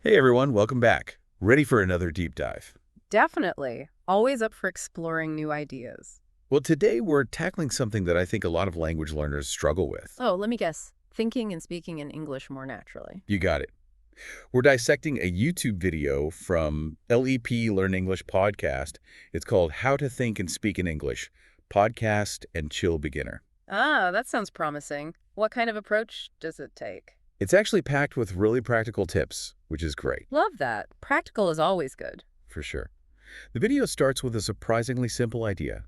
Hey everyone, welcome back. Ready for another deep dive? Definitely. Always up for exploring new ideas. Well, today we're tackling something that I think a lot of language learners struggle with. Oh, let me guess. Thinking and speaking in English more naturally. You got it. We're dissecting a YouTube video from LEP Learn English podcast. It's called How to Think and Speak in English, Podcast and Chill Beginner. Ah, that sounds promising. What kind of approach does it take? It's actually packed with really practical tips, which is great, Love that. Practical is always good. for sure. The video starts with a surprisingly simple idea.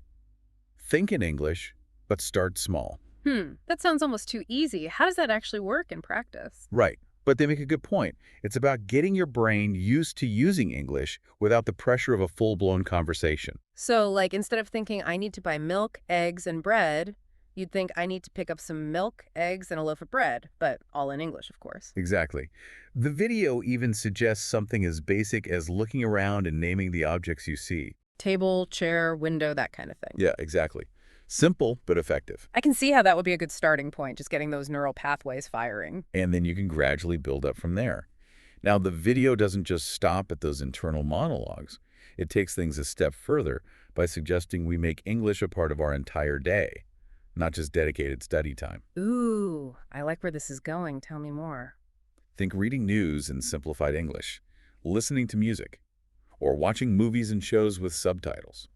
Think in English, but start small. That sounds almost too easy. How does that actually work in practice? Right. But they make a good point. It's about getting your brain used to using English without the pressure of a full-blown conversation. So, like, instead of thinking I need to buy milk, eggs, and bread, you'd think I need to pick up some milk, eggs, and a loaf of bread, but all in English, of course. Exactly. The video even suggests something as basic as looking around and naming the objects you see. Table, chair, window, that kind of thing. Yeah, exactly. Simple, but effective. I can see how that would be a good starting point, just getting those neural pathways firing. And then you can gradually build up from there. Now, the video doesn't just stop at those internal monologues. It takes things a step further by suggesting we make English a part of our entire day, not just dedicated study time. Ooh, I like where this is going. Tell me more. Think reading news in simplified English, listening to music, or watching movies and shows with subtitles.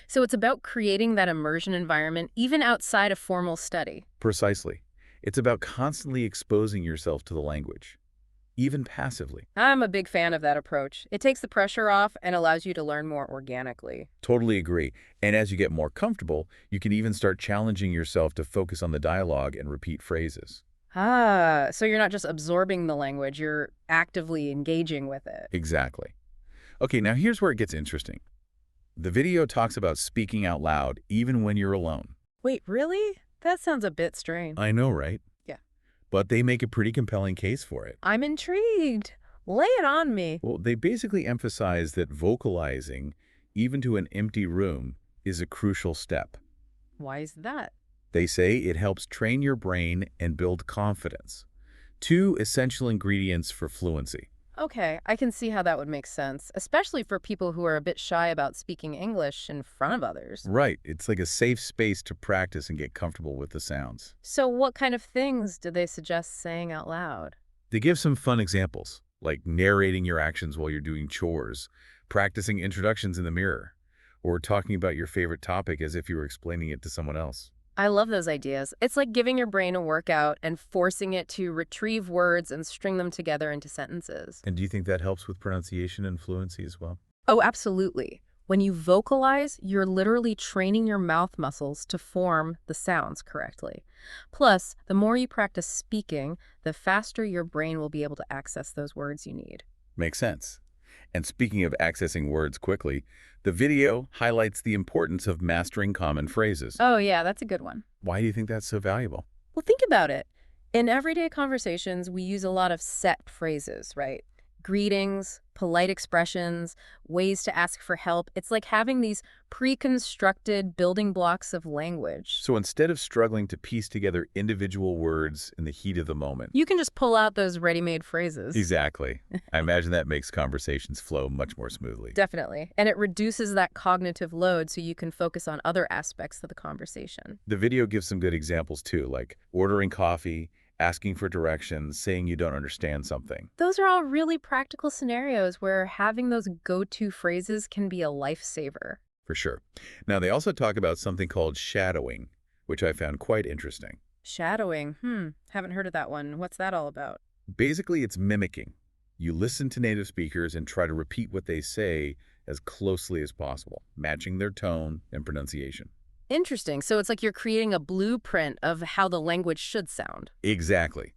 So it's about creating that immersion environment even outside of formal study. Precisely. It's about constantly exposing yourself to the language, even passively. I'm a big fan of that approach. It takes the pressure off and allows you to learn more organically. Totally agree. And as you get more comfortable, you can even start challenging yourself to focus on the dialogue and repeat phrases. Ah, so you're not just absorbing the language, you're actively engaging with it. Exactly. Okay, now here's where it gets interesting. The video talks about speaking out loud even when you're alone. Wait, really? That sounds a bit strange. I know, right? Yeah. But they make a pretty compelling case for it. I'm intrigued. Lay it on me. Well, they basically emphasize that vocalizing, even to an empty room, is a crucial step. Why is that? They say it helps train your brain and build confidence. Two essential ingredients for fluency. Okay, I can see how that would make sense, especially for people who are a bit shy about speaking English in front of others. Right, it's like a safe space to practice and get comfortable with the sounds. So what kind of things do they suggest saying out loud? They give some fun examples, like narrating your actions while you're doing chores, practicing introductions in the mirror, or talking about your favorite topic as if you were explaining it to someone else. I love those ideas. It's like giving your brain a workout and forcing it to retrieve words and string them together into sentences. And do you think that helps with pronunciation and fluency as well? Oh, absolutely. When you vocalize, you're literally training your mouth muscles to form the sounds correctly. Plus, the more you practice speaking, the faster your brain will be able to access those words you need. Makes sense. And speaking of accessing words quickly, the video highlights the importance of mastering common phrases. Oh, yeah, that's a good one. Why do you think that's so valuable? Well, think about it. In everyday conversations, we use a lot of set phrases, right? Greetings, polite expressions, ways to ask for help. It's like having these pre-constructed building blocks of language. So instead of struggling to piece together individual words in the heat of the moment. You can just pull out those ready-made phrases. Exactly. I imagine that makes conversations flow much more smoothly. Definitely. And it reduces that cognitive load so you can focus on other aspects of the conversation. The video gives some good examples too, like ordering coffee, asking for directions, saying you don't understand something. Those are all really practical scenarios where having those go-to phrases can be a lifesaver. For sure. Now, they also talk about something called shadowing, which I found quite interesting. Shadowing. Haven't heard of that one. What's that all about? Basically, it's mimicking. You listen to native speakers and try to repeat what they say as closely as possible, matching their tone and pronunciation. Interesting. So it's like you're creating a blueprint of how the language should sound. Exactly.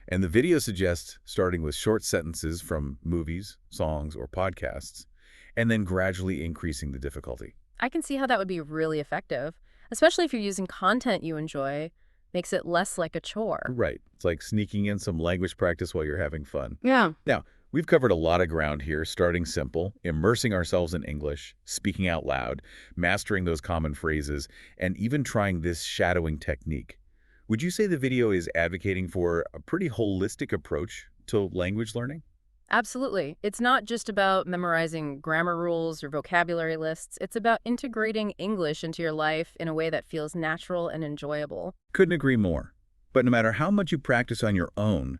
And the video suggests starting with short sentences from movies, songs, or podcasts, and then gradually increasing the difficulty. I can see how that would be really effective, especially if you're using content you enjoy. Makes it less like a chore. Right. It's like sneaking in some language practice while you're having fun. Yeah. Now, we've covered a lot of ground here, starting simple, immersing ourselves in English, speaking out loud, mastering those common phrases, and even trying this shadowing technique. Would you say the video is advocating for a pretty holistic approach to language learning? Absolutely. It's not just about memorizing grammar rules or vocabulary lists. It's about integrating English into your life in a way that feels natural and enjoyable. Couldn't agree more. But no matter how much you practice on your own,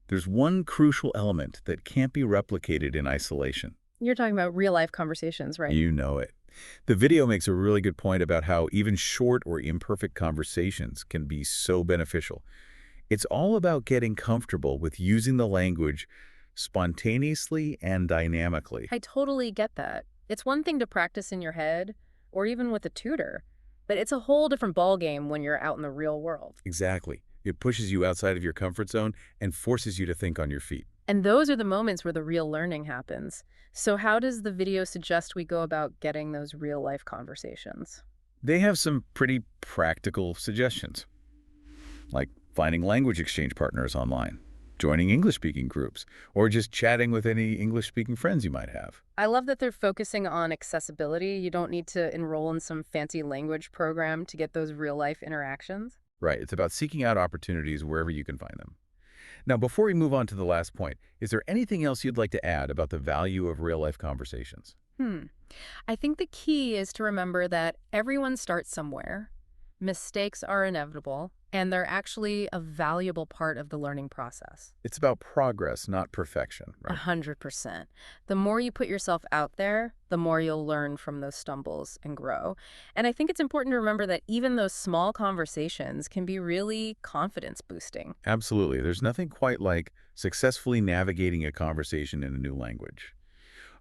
there's one crucial element that can't be replicated in isolation. You're talking about real life conversations, right? You know it. The video makes a really good point about how even short or imperfect conversations can be so beneficial. It's all about getting comfortable with using the language spontaneously and dynamically. I totally get that. It's one thing to practice in your head or even with a tutor, but it's a whole different ballgame when you're out in the real world. Exactly. It pushes you outside of your comfort zone and forces you to think on your feet. And those are the moments where the real learning happens. So how does the video suggest we go about getting those real life conversations? They have some pretty practical suggestions, like finding language exchange partners online, joining English-speaking groups, or just chatting with any English-speaking friends you might have. I love that they're focusing on accessibility. You don't need to enroll in some fancy language program to get those real life interactions. Right, it's about seeking out opportunities wherever you can find them. Now, before we move on to the last point, is there anything else you'd like to add about the value of real-life conversations? Hmm. I think the key is to remember that everyone starts somewhere. Mistakes are inevitable, and they're actually a valuable part of the learning process. It's about progress, not perfection, right? 100%. The more you put yourself out there, the more you'll learn from those stumbles and grow. And I think it's important to remember that even those small conversations can be really confidence boosting. Absolutely. There's nothing quite like successfully navigating a conversation in a new language.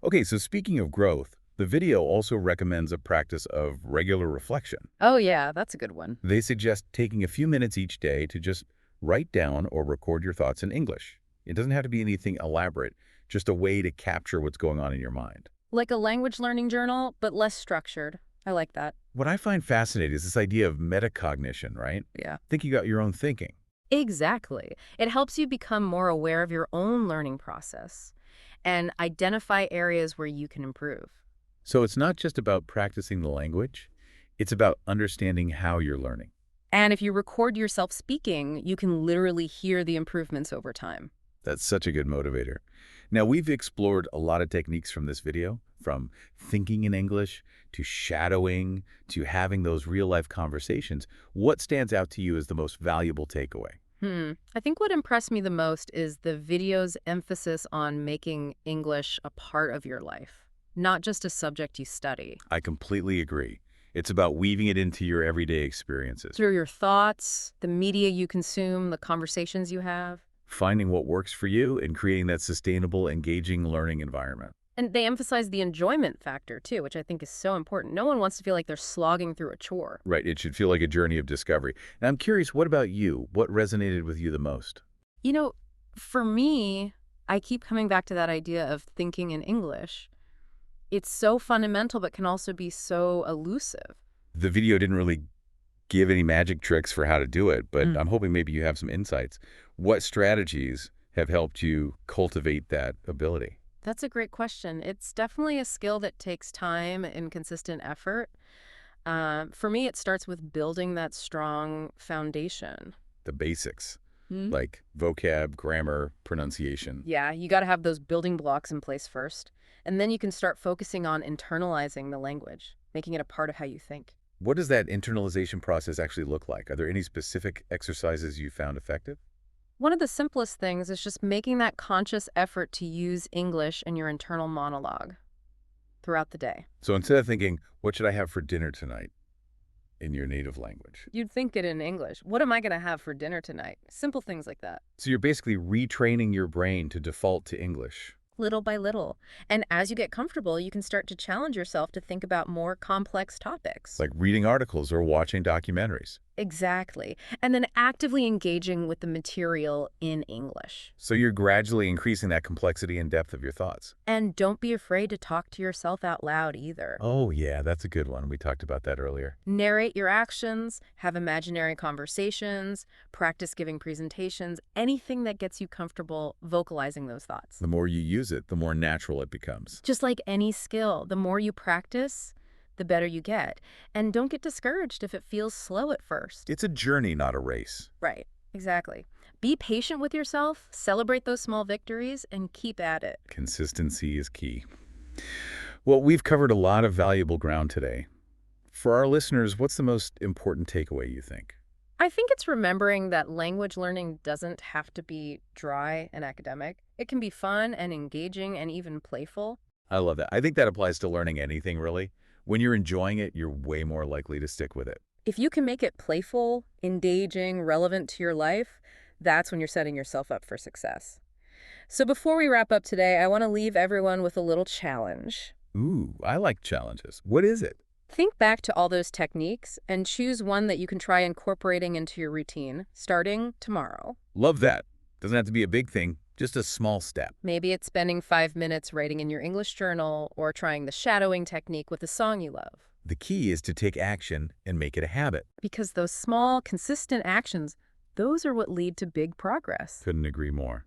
Okay, so speaking of growth, the video also recommends a practice of regular reflection. Oh, yeah, that's a good one. They suggest taking a few minutes each day to just write down or record your thoughts in English. It doesn't have to be anything elaborate, just a way to capture what's going on in your mind. Like a language learning journal, but less structured. I like that. What I find fascinating is this idea of metacognition, right? Yeah. Thinking about your own thinking. Exactly. It helps you become more aware of your own learning process and identify areas where you can improve. So it's not just about practicing the language, it's about understanding how you're learning. And if you record yourself speaking, you can literally hear the improvements over time. That's such a good motivator. Now, we've explored a lot of techniques from this video, from thinking in English to shadowing to having those real-life conversations. What stands out to you as the most valuable takeaway? I think what impressed me the most is the video's emphasis on making English a part of your life, not just a subject you study. I completely agree. It's about weaving it into your everyday experiences, Through your thoughts, the media you consume, the conversations you have. finding what works for you and creating that sustainable, engaging learning environment. And they emphasize the enjoyment factor, too, which I think is so important. No one wants to feel like they're slogging through a chore. Right, it should feel like a journey of discovery. Now, I'm curious, what about you? What resonated with you the most? You know, for me, I keep coming back to that idea of thinking in English. It's so fundamental, but can also be so elusive. The video didn't really give any magic tricks for how to do it, but I'm hoping maybe you have some insights. What strategies have helped you cultivate that ability? That's a great question. It's definitely a skill that takes time and consistent effort. For me, it starts with building that strong foundation. The basics, Hmm? like vocab, grammar, pronunciation. Yeah, you got to have those building blocks in place first. And then you can start focusing on internalizing the language, making it a part of how you think. What does that internalization process actually look like? Are there any specific exercises you found effective? One of the simplest things is just making that conscious effort to use English in your internal monologue throughout the day. So instead of thinking, what should I have for dinner tonight in your native language? You'd think it in English. What am I going to have for dinner tonight? Simple things like that. So you're basically retraining your brain to default to English. Little by little. And as you get comfortable, you can start to challenge yourself to think about more complex topics. Like reading articles or watching documentaries. Exactly. And then actively engaging with the material in English. So you're gradually increasing that complexity and depth of your thoughts. And don't be afraid to talk to yourself out loud either. Oh, yeah, that's a good one. We talked about that earlier. Narrate your actions, have imaginary conversations, practice giving presentations, anything that gets you comfortable vocalizing those thoughts. The more you use it, the more natural it becomes. Just like any skill, the more you practice, the better you get. And don't get discouraged if it feels slow at first. It's a journey, not a race. Right, exactly. Be patient with yourself, celebrate those small victories, and keep at it. Consistency is key. Well, we've covered a lot of valuable ground today. For our listeners, what's the most important takeaway, you think? I think it's remembering that language learning doesn't have to be dry and academic. It can be fun and engaging and even playful. I love that. I think that applies to learning anything, really. When you're enjoying it, you're way more likely to stick with it. If you can make it playful, engaging, relevant to your life, that's when you're setting yourself up for success. So before we wrap up today, I want to leave everyone with a little challenge. Ooh, I like challenges. What is it? Think back to all those techniques and choose one that you can try incorporating into your routine, starting tomorrow. Love that. Doesn't have to be a big thing, just a small step. Maybe it's spending 5 minutes writing in your English journal or trying the shadowing technique with a song you love. The key is to take action and make it a habit. Because those small, consistent actions, those are what lead to big progress. Couldn't agree more.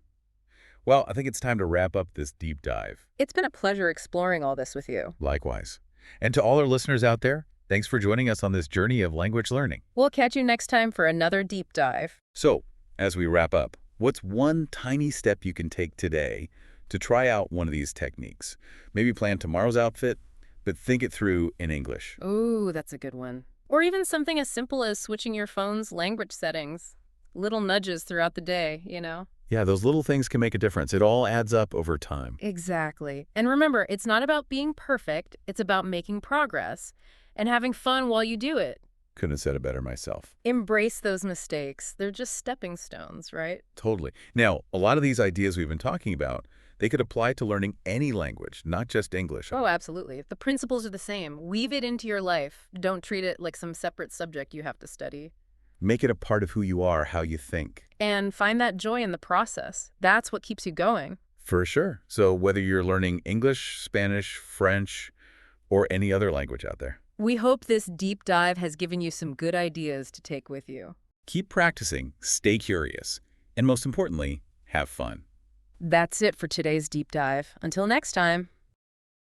Well, I think it's time to wrap up this deep dive. It's been a pleasure exploring all this with you. Likewise. And to all our listeners out there, thanks for joining us on this journey of language learning. We'll catch you next time for another deep dive. So, as we wrap up, what's one tiny step you can take today to try out one of these techniques? Maybe plan tomorrow's outfit, but think it through in English. Ooh, that's a good one. Or even something as simple as switching your phone's language settings. Little nudges throughout the day, you know? Yeah, those little things can make a difference. It all adds up over time. Exactly. And remember, it's not about being perfect. It's about making progress and having fun while you do it. Couldn't have said it better myself. Embrace those mistakes. They're just stepping stones, right? Totally. Now, a lot of these ideas we've been talking about, they could apply to learning any language, not just English. Oh, absolutely. The principles are the same. Weave it into your life. Don't treat it like some separate subject you have to study. Make it a part of who you are, how you think. And find that joy in the process. That's what keeps you going. For sure. So whether you're learning English, Spanish, French, or any other language out there, We hope this deep dive has given you some good ideas to take with you. keep practicing, stay curious, and most importantly, have fun. That's it for today's deep dive. Until next time.